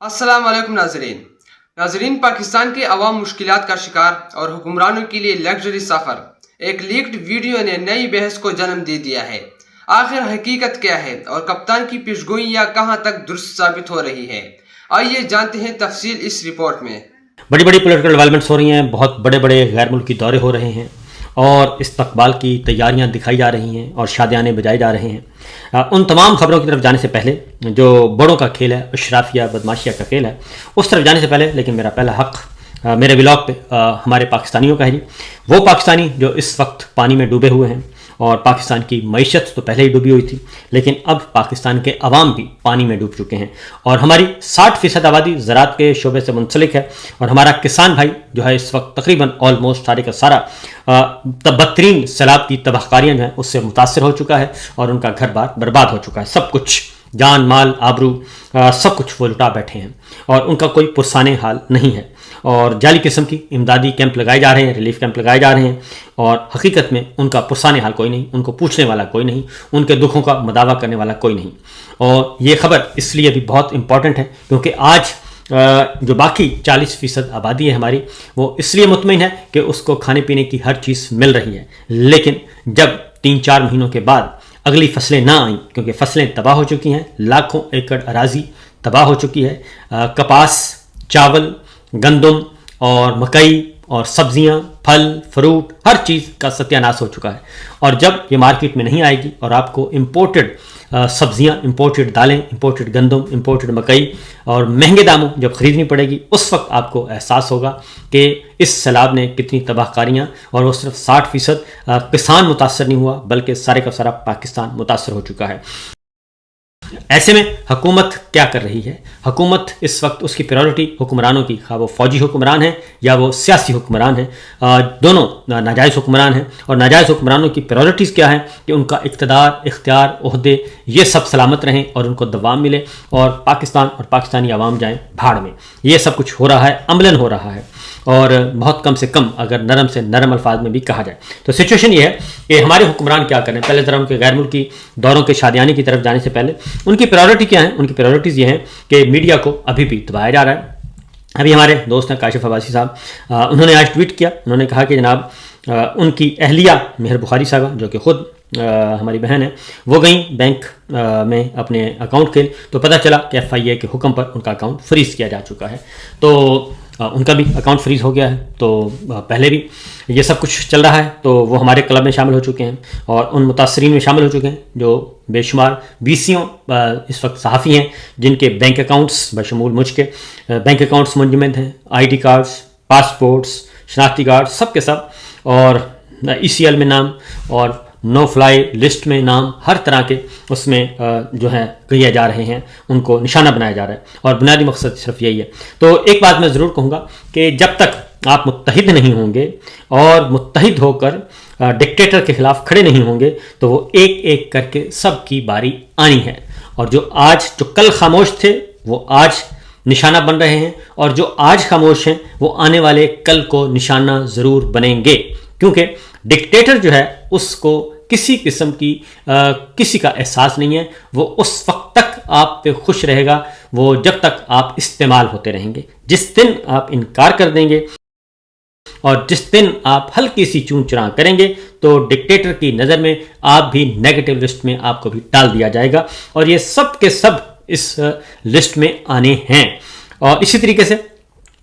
अस्सलाम वालेकुम नाजरीन, पाकिस्तान के अवाम मुश्किलात का शिकार और हुक्मरानों के लिए लग्जरी सफ़र। एक लीक्ड वीडियो ने नई बहस को जन्म दे दिया है। आखिर हकीकत क्या है और कप्तान की पेशगोइयाँ कहाँ तक दुरुस्त साबित हो रही है? आइए जानते हैं तफसील इस रिपोर्ट में। बड़ी बड़ी पॉलिटिकल डेवलपमेंट्स हो रही हैं, बहुत बड़े बड़े गैर मुल्की दौरे हो रहे हैं और इस्तकबाल की तैयारियां दिखाई जा रही हैं और शादियाने बजाए जा रहे हैं। उन तमाम खबरों की तरफ जाने से पहले, जो बड़ों का खेल है, अशराफिया बदमाशिया का खेल है, उस तरफ जाने से पहले लेकिन मेरा पहला हक़ मेरे व्लॉग पे हमारे पाकिस्तानियों का है जी। वो पाकिस्तानी जो इस वक्त पानी में डूबे हुए हैं, और पाकिस्तान की मईशत तो पहले ही डूबी हुई थी, लेकिन अब पाकिस्तान के अवाम भी पानी में डूब चुके हैं और हमारी 60% आबादी ज़राअत के शोबे से मुंसलिक है और हमारा किसान भाई जो है इस वक्त तकरीबन ऑलमोस्ट सारे का सारा बदतरीन सैलाब की तबाहकारियाँ जो हैं उससे मुतासर हो चुका है और उनका घर बार बर्बाद हो चुका है। सब कुछ, जान माल आबरू सब कुछ वो लुटा बैठे हैं और उनका कोई पुरसाने हाल नहीं है और जाली किस्म की इमदादी कैंप लगाए जा रहे हैं, रिलीफ कैंप लगाए जा रहे हैं और हकीकत में उनका पुरसाने हाल कोई नहीं, उनको पूछने वाला कोई नहीं, उनके दुखों का मदावा करने वाला कोई नहीं। और ये खबर इसलिए भी बहुत इंपॉर्टेंट है क्योंकि आज जो बाकी 40% आबादी है हमारी, वो इसलिए मुतमईन है कि उसको खाने पीने की हर चीज़ मिल रही है, लेकिन जब 3-4 महीनों के बाद अगली फसलें ना आईं, क्योंकि फसलें तबाह हो चुकी हैं, लाखों एकड़ अराजी तबाह हो चुकी है, कपास, चावल, गंदम और मकई और सब्जियां, फल, फ्रूट, हर चीज़ का सत्यानाश हो चुका है। और जब ये मार्केट में नहीं आएगी और आपको इम्पोर्टेड सब्जियां, इम्पोर्टेड दालें, इम्पोर्टेड गंदम, इम्पोर्टेड मकई और महंगे दामों जब ख़रीदनी पड़ेगी, उस वक्त आपको एहसास होगा कि इस सैलाब ने कितनी तबाहकारियाँ, और वो सिर्फ 60% किसान मुतासर नहीं हुआ बल्कि सारे का सारा पाकिस्तान मुतासर हो चुका है। ऐसे में हुकूमत क्या कर रही है? हुकूमत इस वक्त उसकी प्रायोरिटी हुक्मरानों की, खा वो फौजी हुक्मरान हैं या वो सियासी हुक्मरान हैं, दोनों नाजायज़ हुक्मरान हैं। और नाजायज़ हुक्मरानों की प्रायोरिटीज़ क्या हैं कि उनका इक़्तिदार, इख्तियार, ओहदे ये सब सलामत रहें और उनको दवाम मिले और पाकिस्तान और पाकिस्तानी आवाम जाएँ भाड़ में। ये सब कुछ हो रहा है, अमलन हो रहा है और बहुत कम से कम अगर नरम से नरम अल्फाज में भी कहा जाए तो सिचुएशन ये है कि हमारे हुक्मरान क्या करें। पहले ज़रा उनके गैर मुल्की दौरों के शादियाने की तरफ जाने से पहले उनकी प्रायोरिटी क्या है? उनकी प्रायोरिटीज़ ये हैं कि मीडिया को अभी भी दबाया जा रहा है। अभी हमारे दोस्त हैं काशिफ अब्बासी साहब, उन्होंने आज ट्वीट किया, उन्होंने कहा कि जनाब उनकी अहलिया मेहर बुखारी साहबा, जो कि ख़ुद हमारी बहन है, वो गई बैंक में अपने अकाउंट के, तो पता चला कि FIA के हुक्म पर उनका अकाउंट फ्रीज़ किया जा चुका है। तो उनका भी अकाउंट फ्रीज़ हो गया है। तो पहले भी ये सब कुछ चल रहा है, तो वो हमारे क्लब में शामिल हो चुके हैं और उन मुतासरीन में शामिल हो चुके हैं जो बेशुमार 20 इस वक्त सहाफ़ी हैं जिनके बैंक अकाउंट्स बशमूल मुझ के बैंक अकाउंट्स मुंजमद हैं, ID कार्ड्स, पासपोर्ट्स, शनाख्ती कार्ड, सब के सब, और ECL में नाम और नो फ्लाई लिस्ट में नाम, हर तरह के उसमें जो है किए जा रहे हैं, उनको निशाना बनाया जा रहा है और बुनियादी मकसद सिर्फ यही है। तो एक बात मैं ज़रूर कहूँगा कि जब तक आप मुत्तहिद नहीं होंगे और मुत्तहिद होकर डिक्टेटर के ख़िलाफ़ खड़े नहीं होंगे तो वो एक एक करके सब की बारी आनी है। और जो कल खामोश थे वो आज निशाना बन रहे हैं और जो आज खामोश हैं वो आने वाले कल को निशाना ज़रूर बनेंगे, क्योंकि डिक्टेटर जो है उसको किसी किस्म की किसी का एहसास नहीं है। वो उस वक्त तक आप पे खुश रहेगा, वो जब तक आप इस्तेमाल होते रहेंगे। जिस दिन आप इनकार कर देंगे और जिस दिन आप हल्की सी चूं चुरां करेंगे तो डिक्टेटर की नज़र में आप भी नेगेटिव लिस्ट में आपको भी डाल दिया जाएगा और ये सब के सब इस लिस्ट में आने हैं। और इसी तरीके से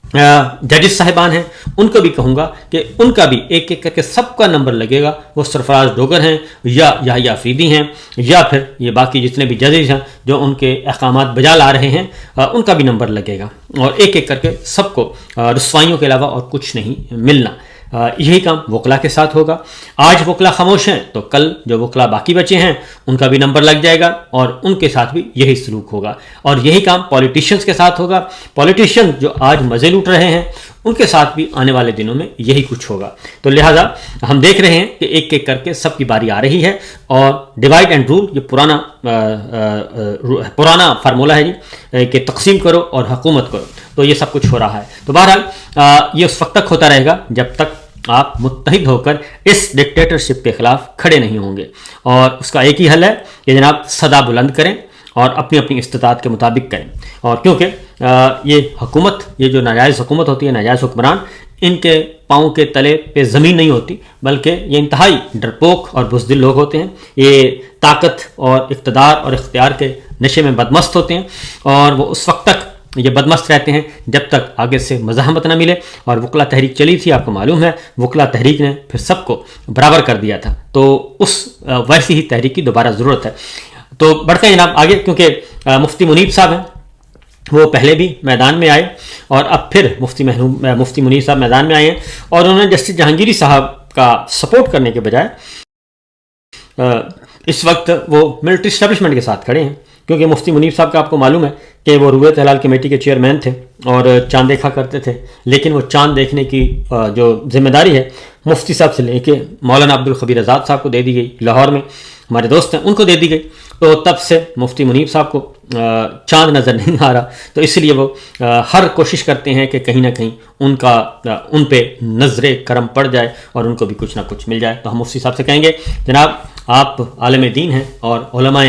जजेस साहिबान हैं, उनको भी कहूँगा कि उनका भी एक एक करके सबका नंबर लगेगा। वो सरफराज डोगर हैं या याहिया अफरीदी हैं या फिर ये बाकी जितने भी जजेस हैं जो उनके अहकामात बजा ला रहे हैं, उनका भी नंबर लगेगा और एक एक करके सबको रुस्वाइयों के अलावा और कुछ नहीं मिलना। यही काम वकला के साथ होगा। आज वकला खामोश हैं तो कल जो वकला बाकी बचे हैं उनका भी नंबर लग जाएगा और उनके साथ भी यही सलूक होगा। और यही काम पॉलिटिशियंस के साथ होगा। पॉलिटिशियन जो आज मज़े लूट रहे हैं उनके साथ भी आने वाले दिनों में यही कुछ होगा। तो लिहाजा हम देख रहे हैं कि एक एक करके सबकी बारी आ रही है और डिवाइड एंड रूल ये पुराना फार्मूला है जी कि तकसीम करो और हुकूमत करो, तो ये सब कुछ हो रहा है। तो बहरहाल ये उस वक्त तक होता रहेगा जब तक आप मुत्तहिद होकर इस डिक्टेटरशिप के खिलाफ खड़े नहीं होंगे और उसका एक ही हल है कि जनाब सदा बुलंद करें اور اپنی اپنی استطاعت کے مطابق کریں. اور کیونکہ یہ حکومت، یہ جو ناجائز حکومت ہوتی ہے، ناجائز حکمران، ان کے پاؤں کے تلے پہ زمین نہیں ہوتی، بلکہ یہ انتہائی ڈرپوک اور بزدل لوگ ہوتے ہیں. یہ طاقت اور اقتدار اور اختیار کے نشے میں بدمست ہوتے ہیں، اور وہ اس وقت تک یہ بدمست رہتے ہیں جب تک آگے سے مزاحمت نہ ملے. اور وکلا تحریک چلی تھی، آپ کو معلوم ہے، وکلا تحریک نے پھر سب کو برابر کر دیا تھا. تو اس ویسی ہی تحریک کی دوبارہ ضرورت ہے. تو بڑھتے ہیں جناب آگے، کیونکہ مفتی منیب صاحب ہیں، وہ پہلے بھی میدان میں آئے اور اب پھر مفتی منیب صاحب میدان میں آئے ہیں، اور انہوں نے جسٹس جہانگیری صاحب کا سپورٹ کرنے کے بجائے اس وقت وہ ملٹری اسٹیبلشمنٹ کے ساتھ کھڑے ہیں. کیونکہ مفتی منیب صاحب کا آپ کو معلوم ہے کہ وہ رویت ہلال کمیٹی کے چیئرمین تھے اور چاند دیکھا کرتے تھے، لیکن وہ چاند دیکھنے کی جو ذمہ داری ہے مفتی صاحب سے لے کے مولانا عبدالخبیر آزاد صاحب کو دے دی گئی، لاہور میں ہمارے دوست ہیں، ان کو دے دی گئی. تو تب سے مفتی منیب صاحب کو چاند نظر نہیں آ رہا، تو اس لیے وہ ہر کوشش کرتے ہیں کہ کہیں نہ کہیں ان پہ نظر کرم پڑ جائے اور ان کو بھی کچھ نہ کچھ مل جائے. تو ہم مفتی صاحب سے کہیں گے جناب آپ عالم دین ہیں اور علماء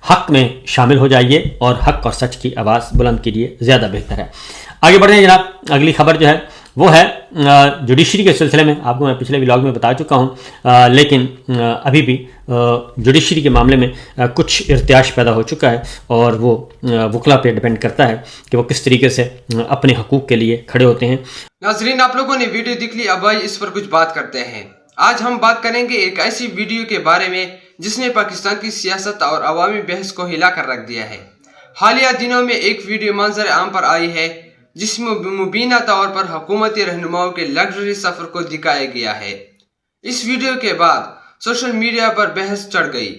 حق میں شامل ہو جائیے اور حق اور سچ کی آواز بلند کیجیے، زیادہ بہتر ہے. آگے بڑھیں جناب. اگلی خبر جو ہے وہ ہے جوڈیشری کے سلسلے میں. آپ کو میں پچھلے ولاگ میں بتا چکا ہوں، لیکن ابھی بھی جوڈیشری کے معاملے میں کچھ ارتعاش پیدا ہو چکا ہے، اور وہ وکلا پہ ڈیپینڈ کرتا ہے کہ وہ کس طریقے سے اپنے حقوق کے لیے کھڑے ہوتے ہیں. ناظرین، آپ لوگوں نے ویڈیو دیکھ لی، اب آئیے اس پر کچھ بات کرتے ہیں. آج ہم بات کریں گے ایک ایسی ویڈیو کے بارے میں جس نے پاکستان کی سیاست اور عوامی بحث کو ہلا کر رکھ دیا ہے. حالیہ دنوں میں ایک ویڈیو منظر عام پر آئی ہے جس میں مبینہ طور پر حکومتی رہنماؤں کے لگژری سفر کو دکھایا گیا ہے. اس ویڈیو کے بعد سوشل میڈیا پر بحث چڑھ گئی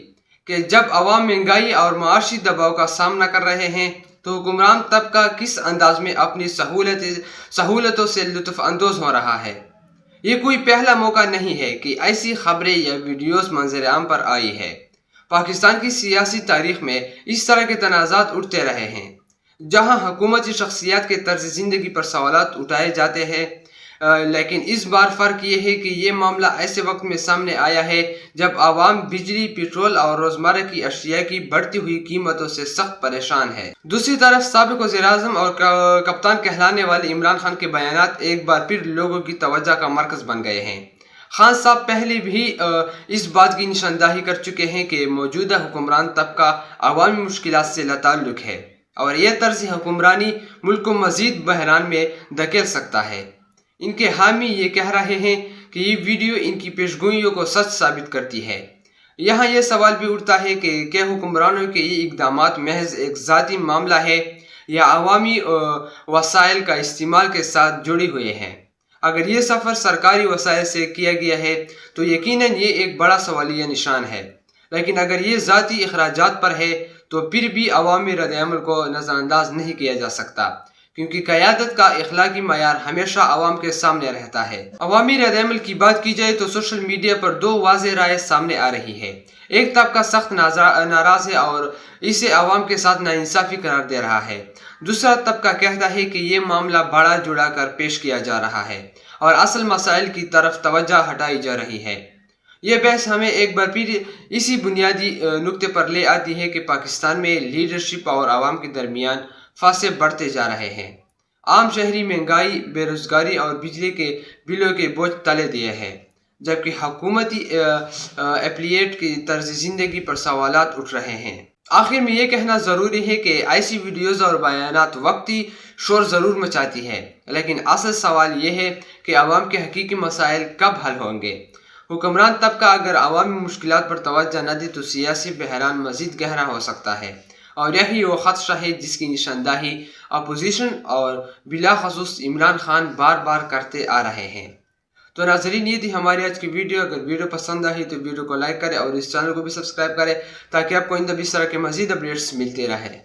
کہ جب عوام مہنگائی اور معاشی دباؤ کا سامنا کر رہے ہیں تو حکمران طبقہ کس انداز میں اپنی سہولتوں سے لطف اندوز ہو رہا ہے. یہ کوئی پہلا موقع نہیں ہے کہ ایسی خبریں یا ویڈیوز منظر عام پر آئی ہے. پاکستان کی سیاسی تاریخ میں اس طرح کے تنازعات اٹھتے رہے ہیں جہاں حکومتی شخصیات کے طرز زندگی پر سوالات اٹھائے جاتے ہیں، لیکن اس بار فرق یہ ہے کہ یہ معاملہ ایسے وقت میں سامنے آیا ہے جب عوام بجلی، پیٹرول اور روزمرہ کی اشیاء کی بڑھتی ہوئی قیمتوں سے سخت پریشان ہے. دوسری طرف سابق وزیر اعظم اور کپتان کہلانے والے عمران خان کے بیانات ایک بار پھر لوگوں کی توجہ کا مرکز بن گئے ہیں. خان صاحب پہلے بھی اس بات کی نشاندہی کر چکے ہیں کہ موجودہ حکمران طبقہ عوامی مشکلات سے لاتعلق ہے اور یہ طرز حکمرانی ملک کو مزید بحران میں دھکیل سکتا ہے. ان کے حامی یہ کہہ رہے ہیں کہ یہ ویڈیو ان کی پیشگوئیوں کو سچ ثابت کرتی ہے. یہاں یہ سوال بھی اٹھتا ہے کہ کیا حکمرانوں کے یہ اقدامات محض ایک ذاتی معاملہ ہے یا عوامی وسائل کا استعمال کے ساتھ جڑے ہوئے ہیں. اگر یہ سفر سرکاری وسائل سے کیا گیا ہے تو یقیناً یہ ایک بڑا سوالیہ نشان ہے، لیکن اگر یہ ذاتی اخراجات پر ہے تو پھر بھی عوامی رد عمل کو نظر انداز نہیں کیا جا سکتا، کیونکہ قیادت کا اخلاقی معیار ہمیشہ عوام کے سامنے رہتا ہے. عوامی رد عمل کی بات کی جائے تو سوشل میڈیا پر دو واضح رائے سامنے آ رہی ہے. ایک طبقہ سخت ناراض ہے اور اسے عوام کے ساتھ ناانصافی قرار دے رہا ہے. دوسرا طبقہ کہتا ہے کہ یہ معاملہ بڑا جڑا کر پیش کیا جا رہا ہے اور اصل مسائل کی طرف توجہ ہٹائی جا رہی ہے. یہ بحث ہمیں ایک بار پھر اسی بنیادی نقطے پر لے آتی ہے کہ پاکستان میں لیڈرشپ اور عوام کے درمیان فاصلے بڑھتے جا رہے ہیں. عام شہری مہنگائی، بے روزگاری اور بجلی کے بلوں کے بوجھ تلے دیے ہیں، جبکہ حکومتی اپلیٹ کی طرز زندگی پر سوالات اٹھ رہے ہیں. آخر میں یہ کہنا ضروری ہے کہ ایسی ویڈیوز اور بیانات وقتی شور ضرور مچاتی ہے، لیکن اصل سوال یہ ہے کہ عوام کے حقیقی مسائل کب حل ہوں گے. حکمران طبقہ اگر عوامی مشکلات پر توجہ نہ دے تو سیاسی بحران مزید گہرا ہو سکتا ہے، اور یہی وہ خدشہ ہے جس کی نشاندہی اپوزیشن اور بلاخصوص عمران خان بار بار کرتے آ رہے ہیں. تو ناظرین، یہ تھی ہماری آج کی ویڈیو. اگر ویڈیو پسند آئی تو ویڈیو کو لائک کریں اور اس چینل کو بھی سبسکرائب کریں تاکہ آپ کو اس طرح کے مزید اپڈیٹس ملتے رہیں.